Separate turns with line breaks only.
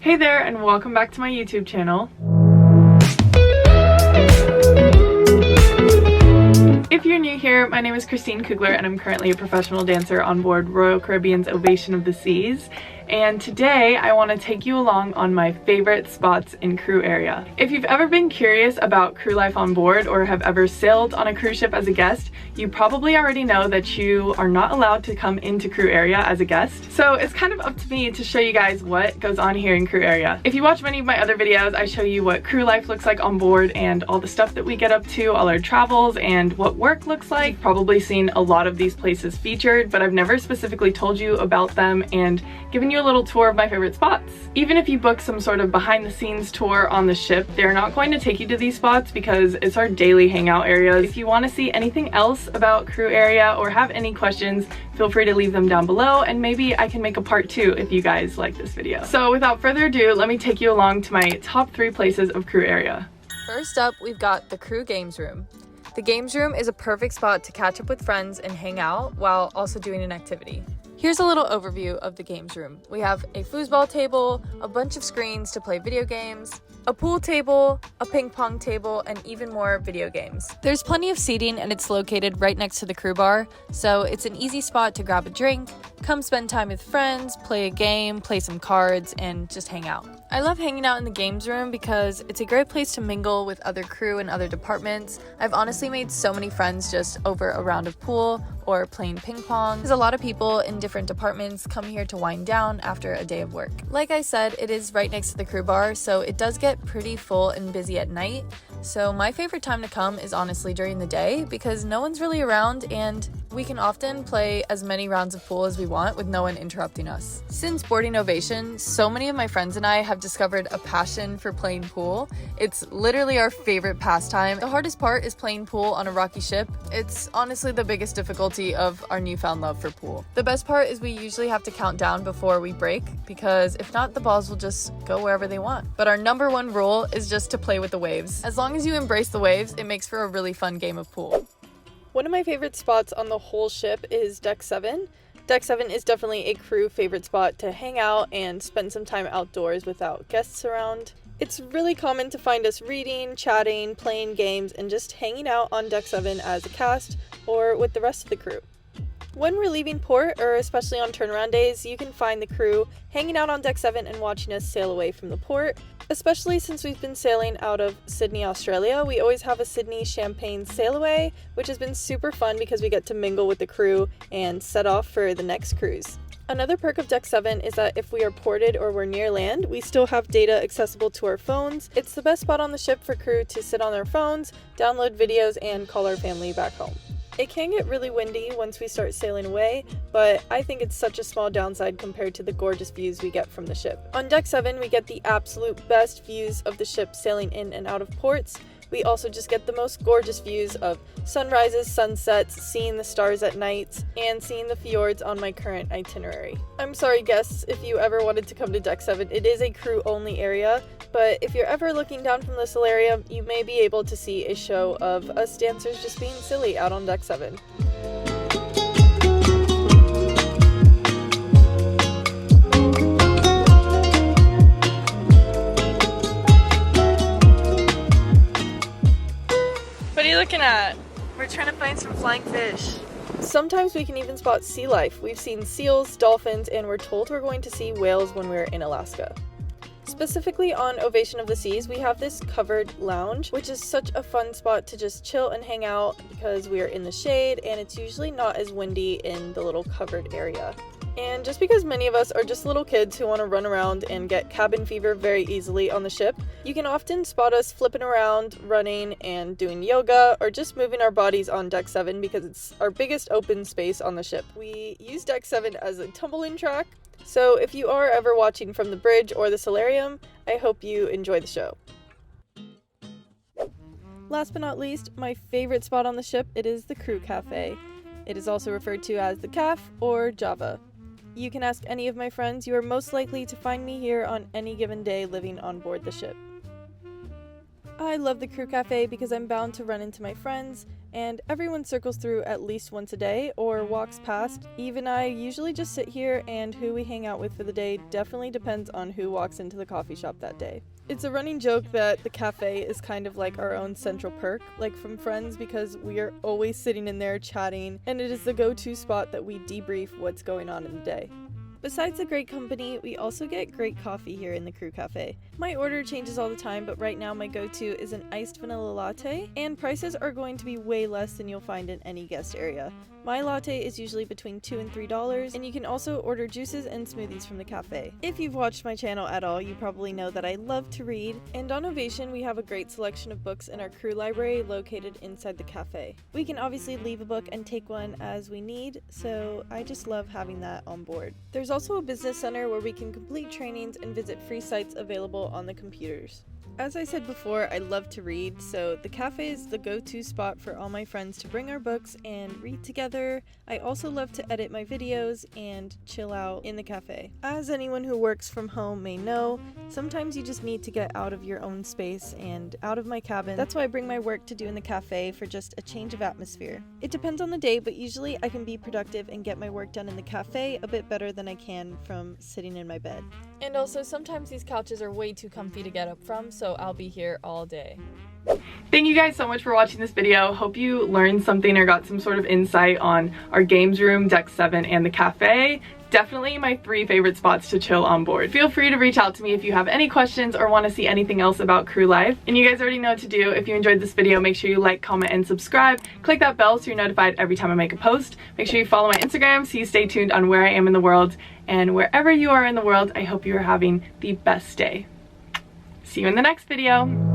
Hey there, and welcome back to my YouTube channel. If you're new here, my name is Christine Kugler and I'm currently a professional dancer on board Royal Caribbean's Ovation of the Seas. And today I want to take you along on my favorite spots in crew area. If you've ever been curious about crew life on board or have ever sailed on a cruise ship as a guest, you probably already know that you are not allowed to come into crew area as a guest. So it's kind of up to me to show you guys what goes on here in crew area. If you watch many of my other videos, I show you what crew life looks like on board and all the stuff that we get up to, all our travels, and what work looks like. You've probably seen a lot of these places featured, but I've never specifically told you about them and given you a little tour of my favorite spots. Even if you book some sort of behind the scenes tour on the ship, they're not going to take you to these spots because it's our daily hangout areas. If you want to see anything else about crew area or have any questions, feel free to leave them down below and maybe I can make a part 2 if you guys like this video. So without further ado, let me take you along to my top 3 places of crew area.
First up, we've got the crew games room. The games room is a perfect spot to catch up with friends and hang out while also doing an activity. Here's a little overview of the games room. We have a foosball table, a bunch of screens to play video games, a pool table, a ping pong table, and even more video games. There's plenty of seating and it's located right next to the crew bar, so it's an easy spot to grab a drink, come spend time with friends, play a game, play some cards, and just hang out. I love hanging out in the games room because it's a great place to mingle with other crew and other departments. I've honestly made so many friends just over a round of pool or playing ping pong, because a lot of people in different departments come here to wind down after a day of work. Like I said, it is right next to the crew bar, so it does get pretty full and busy at night. So my favorite time to come is honestly during the day because no one's really around and we can often play as many rounds of pool as we want with no one interrupting us. Since boarding Ovation, so many of my friends and I have discovered a passion for playing pool. It's literally our favorite pastime. The hardest part is playing pool on a rocky ship. It's honestly the biggest difficulty of our newfound love for pool. The best part is we usually have to count down before we break because if not, the balls will just go wherever they want. But our number one rule is just to play with the waves. As long as you embrace the waves, it makes for a really fun game of pool.
One of my favorite spots on the whole ship is Deck 7. Deck 7 is definitely a crew favorite spot to hang out and spend some time outdoors without guests around. It's really common to find us reading, chatting, playing games, and just hanging out on Deck 7 as a cast or with the rest of the crew. When we're leaving port, or especially on turnaround days, you can find the crew hanging out on Deck 7 and watching us sail away from the port. Especially since we've been sailing out of Sydney, Australia, we always have a Sydney Champagne sail away, which has been super fun because we get to mingle with the crew and set off for the next cruise. Another perk of Deck 7 is that if we are ported or we're near land, we still have data accessible to our phones. It's the best spot on the ship for crew to sit on their phones, download videos, and call our family back home. It can get really windy once we start sailing away, but I think it's such a small downside compared to the gorgeous views we get from the ship. On Deck 7, we get the absolute best views of the ship sailing in and out of ports. We also just get the most gorgeous views of sunrises, sunsets, seeing the stars at night, and seeing the fjords on my current itinerary. I'm sorry guests if you ever wanted to come to Deck 7, it is a crew-only area, but if you're ever looking down from the solarium, you may be able to see a show of us dancers just being silly out on Deck 7.
What are you looking at? We're trying to find some flying fish.
Sometimes we can even spot sea life. We've seen seals, dolphins, and we're told we're going to see whales when we're in Alaska. Specifically on Ovation of the Seas, we have this covered lounge, which is such a fun spot to just chill and hang out because we are in the shade and it's usually not as windy in the little covered area. And just because many of us are just little kids who want to run around and get cabin fever very easily on the ship, you can often spot us flipping around, running, and doing yoga, or just moving our bodies on Deck 7 because it's our biggest open space on the ship. We use Deck 7 as a tumbling track, so if you are ever watching from the bridge or the solarium, I hope you enjoy the show. Last but not least, my favorite spot on the ship, it is the crew cafe. It is also referred to as the CAF or Java. You can ask any of my friends, you are most likely to find me here on any given day living on board the ship. I love the crew cafe because I'm bound to run into my friends, and everyone circles through at least once a day or walks past. Eve and I usually just sit here, and who we hang out with for the day definitely depends on who walks into the coffee shop that day. It's a running joke that the cafe is kind of like our own central perk, like from Friends, because we are always sitting in there chatting, and it is the go-to spot that we debrief what's going on in the day. Besides the great company, we also get great coffee here in the Crew Cafe. My order changes all the time, but right now my go-to is an iced vanilla latte, and prices are going to be way less than you'll find in any guest area. My latte is usually between $2 and $3, and you can also order juices and smoothies from the cafe. If you've watched my channel at all, you probably know that I love to read, and on Ovation we have a great selection of books in our crew library located inside the cafe. We can obviously leave a book and take one as we need, so I just love having that on board. There's also a business center where we can complete trainings and visit free sites available on the computers. As I said before, I love to read, so the cafe is the go-to spot for all my friends to bring our books and read together. I also love to edit my videos and chill out in the cafe. As anyone who works from home may know, sometimes you just need to get out of your own space and out of my cabin. That's why I bring my work to do in the cafe for just a change of atmosphere. It depends on the day, but usually I can be productive and get my work done in the cafe a bit better than I can from sitting in my bed.
And also, sometimes these couches are way too comfy to get up from, so I'll be here all day.
Thank you guys so much for watching this video. Hope you learned something or got some sort of insight on our games room, deck 7, and the cafe. Definitely my 3 favorite spots to chill on board. Feel free to reach out to me if you have any questions or want to see anything else about crew life. And you guys already know what to do. If you enjoyed this video, make sure you like, comment, and subscribe. Click that bell so you're notified every time I make a post. Make sure you follow my Instagram so you stay tuned on where I am in the world. And wherever you are in the world, I hope you are having the best day. See you in the next video.